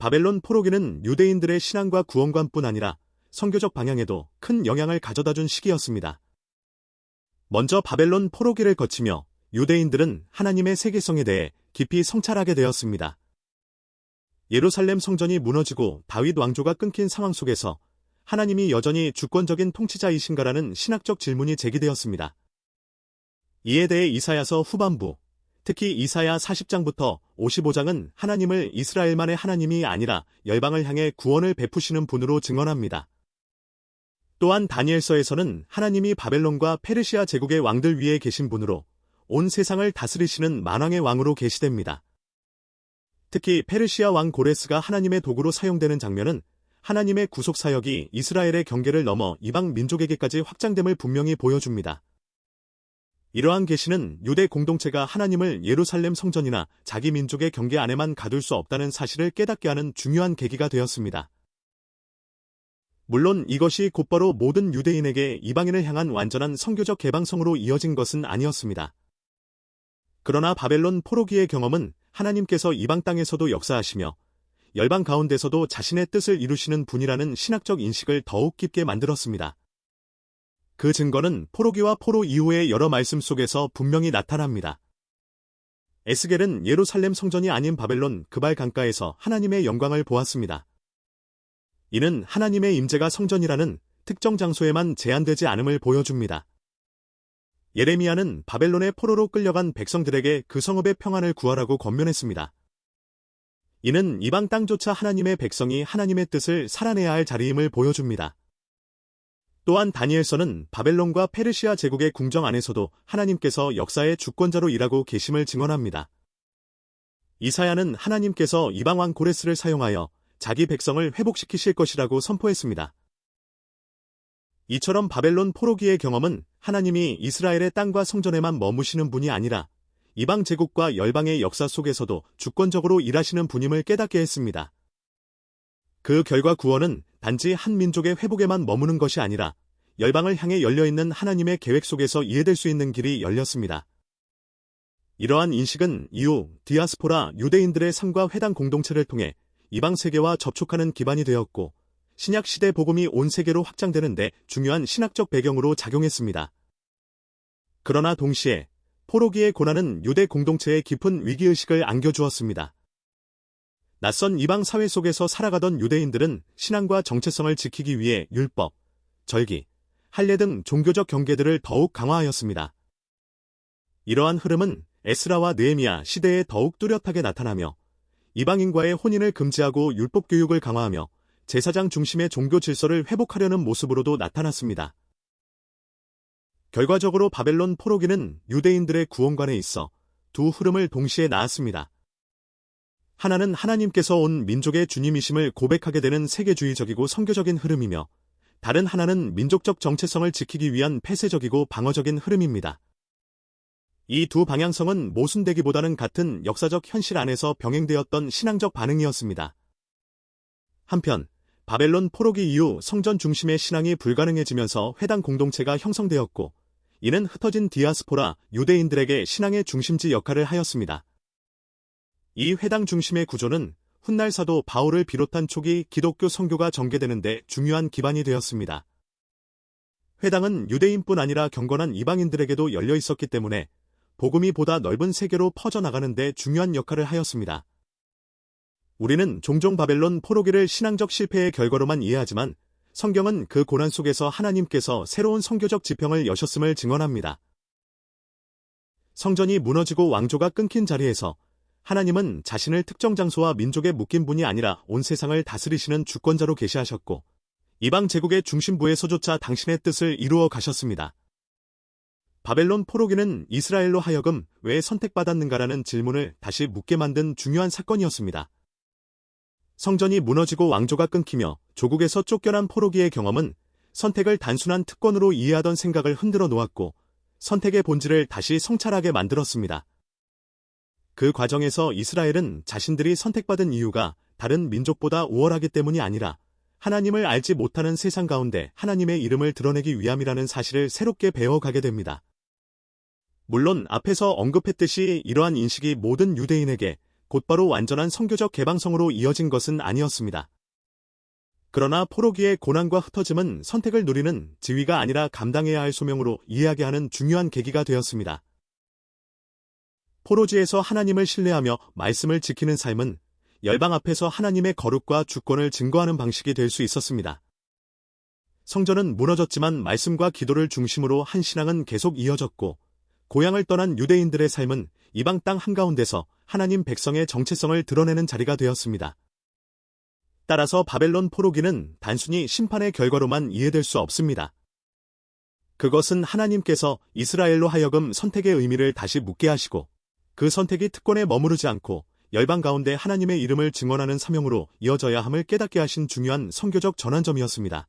바벨론 포로기는 유대인들의 신앙과 구원관뿐 아니라 선교적 방향에도 큰 영향을 가져다준 시기였습니다. 먼저 바벨론 포로기를 거치며 유대인들은 하나님의 세계성에 대해 깊이 성찰하게 되었습니다. 예루살렘 성전이 무너지고 다윗 왕조가 끊긴 상황 속에서 하나님이 여전히 주권적인 통치자이신가라는 신학적 질문이 제기되었습니다. 이에 대해 이사야서 후반부, 특히 이사야 40장부터 55장은 하나님을 이스라엘만의 하나님이 아니라 열방을 향해 구원을 베푸시는 분으로 증언합니다. 또한 다니엘서에서는 하나님이 바벨론과 페르시아 제국의 왕들 위에 계신 분으로 온 세상을 다스리시는 만왕의 왕으로 계시됩니다. 특히 페르시아 왕 고레스가 하나님의 도구로 사용되는 장면은 하나님의 구속 사역이 이스라엘의 경계를 넘어 이방 민족에게까지 확장됨을 분명히 보여줍니다. 이러한 계시는 유대 공동체가 하나님을 예루살렘 성전이나 자기 민족의 경계 안에만 가둘 수 없다는 사실을 깨닫게 하는 중요한 계기가 되었습니다. 물론 이것이 곧바로 모든 유대인에게 이방인을 향한 완전한 선교적 개방성으로 이어진 것은 아니었습니다. 그러나 바벨론 포로기의 경험은 하나님께서 이방 땅에서도 역사하시며 열방 가운데서도 자신의 뜻을 이루시는 분이라는 신학적 인식을 더욱 깊게 만들었습니다. 그 증거는 포로기와 포로 이후의 여러 말씀 속에서 분명히 나타납니다. 에스겔은 예루살렘 성전이 아닌 바벨론 그발 강가에서 하나님의 영광을 보았습니다. 이는 하나님의 임재가 성전이라는 특정 장소에만 제한되지 않음을 보여줍니다. 예레미야는 바벨론의 포로로 끌려간 백성들에게 그 성읍의 평안을 구하라고 권면했습니다. 이는 이방 땅조차 하나님의 백성이 하나님의 뜻을 살아내야 할 자리임을 보여줍니다. 또한 다니엘서는 바벨론과 페르시아 제국의 궁정 안에서도 하나님께서 역사의 주권자로 일하고 계심을 증언합니다. 이사야는 하나님께서 이방왕 고레스를 사용하여 자기 백성을 회복시키실 것이라고 선포했습니다. 이처럼 바벨론 포로기의 경험은 하나님이 이스라엘의 땅과 성전에만 머무시는 분이 아니라 이방 제국과 열방의 역사 속에서도 주권적으로 일하시는 분임을 깨닫게 했습니다. 그 결과 구원은 단지 한 민족의 회복에만 머무는 것이 아니라 열방을 향해 열려있는 하나님의 계획 속에서 이해될 수 있는 길이 열렸습니다. 이러한 인식은 이후 디아스포라 유대인들의 삶과 회당 공동체를 통해 이방 세계와 접촉하는 기반이 되었고 신약 시대 복음이 온 세계로 확장되는 데 중요한 신학적 배경으로 작용했습니다. 그러나 동시에 포로기의 고난은 유대 공동체에 깊은 위기의식을 안겨주었습니다. 낯선 이방 사회 속에서 살아가던 유대인들은 신앙과 정체성을 지키기 위해 율법, 절기, 할례 등 종교적 경계들을 더욱 강화하였습니다. 이러한 흐름은 에스라와 느헤미야 시대에 더욱 뚜렷하게 나타나며 이방인과의 혼인을 금지하고 율법 교육을 강화하며 제사장 중심의 종교 질서를 회복하려는 모습으로도 나타났습니다. 결과적으로 바벨론 포로기는 유대인들의 구원관에 있어 두 흐름을 동시에 낳았습니다. 하나는 하나님께서 온 민족의 주님이심을 고백하게 되는 세계주의적이고 선교적인 흐름이며 다른 하나는 민족적 정체성을 지키기 위한 폐쇄적이고 방어적인 흐름입니다. 이 두 방향성은 모순되기보다는 같은 역사적 현실 안에서 병행되었던 신앙적 반응이었습니다. 한편 바벨론 포로기 이후 성전 중심의 신앙이 불가능해지면서 회당 공동체가 형성되었고 이는 흩어진 디아스포라 유대인들에게 신앙의 중심지 역할을 하였습니다. 이 회당 중심의 구조는 훗날 사도 바울을 비롯한 초기 기독교 선교가 전개되는 데 중요한 기반이 되었습니다. 회당은 유대인뿐 아니라 경건한 이방인들에게도 열려 있었기 때문에 복음이 보다 넓은 세계로 퍼져나가는 데 중요한 역할을 하였습니다. 우리는 종종 바벨론 포로기를 신앙적 실패의 결과로만 이해하지만 성경은 그 고난 속에서 하나님께서 새로운 선교적 지평을 여셨음을 증언합니다. 성전이 무너지고 왕조가 끊긴 자리에서 하나님은 자신을 특정 장소와 민족에 묶인 분이 아니라 온 세상을 다스리시는 주권자로 계시하셨고 이방 제국의 중심부에서조차 당신의 뜻을 이루어 가셨습니다. 바벨론 포로기는 이스라엘로 하여금 왜 선택받았는가라는 질문을 다시 묻게 만든 중요한 사건이었습니다. 성전이 무너지고 왕조가 끊기며 조국에서 쫓겨난 포로기의 경험은 선택을 단순한 특권으로 이해하던 생각을 흔들어 놓았고 선택의 본질을 다시 성찰하게 만들었습니다. 그 과정에서 이스라엘은 자신들이 선택받은 이유가 다른 민족보다 우월하기 때문이 아니라 하나님을 알지 못하는 세상 가운데 하나님의 이름을 드러내기 위함이라는 사실을 새롭게 배워가게 됩니다. 물론 앞에서 언급했듯이 이러한 인식이 모든 유대인에게 곧바로 완전한 선교적 개방성으로 이어진 것은 아니었습니다. 그러나 포로기의 고난과 흩어짐은 선택을 누리는 지위가 아니라 감당해야 할 소명으로 이해하게 하는 중요한 계기가 되었습니다. 포로지에서 하나님을 신뢰하며 말씀을 지키는 삶은 열방 앞에서 하나님의 거룩과 주권을 증거하는 방식이 될 수 있었습니다. 성전은 무너졌지만 말씀과 기도를 중심으로 한 신앙은 계속 이어졌고, 고향을 떠난 유대인들의 삶은 이방 땅 한가운데서 하나님 백성의 정체성을 드러내는 자리가 되었습니다. 따라서 바벨론 포로기는 단순히 심판의 결과로만 이해될 수 없습니다. 그것은 하나님께서 이스라엘로 하여금 선택의 의미를 다시 묻게 하시고, 그 선택이 특권에 머무르지 않고 열방 가운데 하나님의 이름을 증언하는 사명으로 이어져야 함을 깨닫게 하신 중요한 선교적 전환점이었습니다.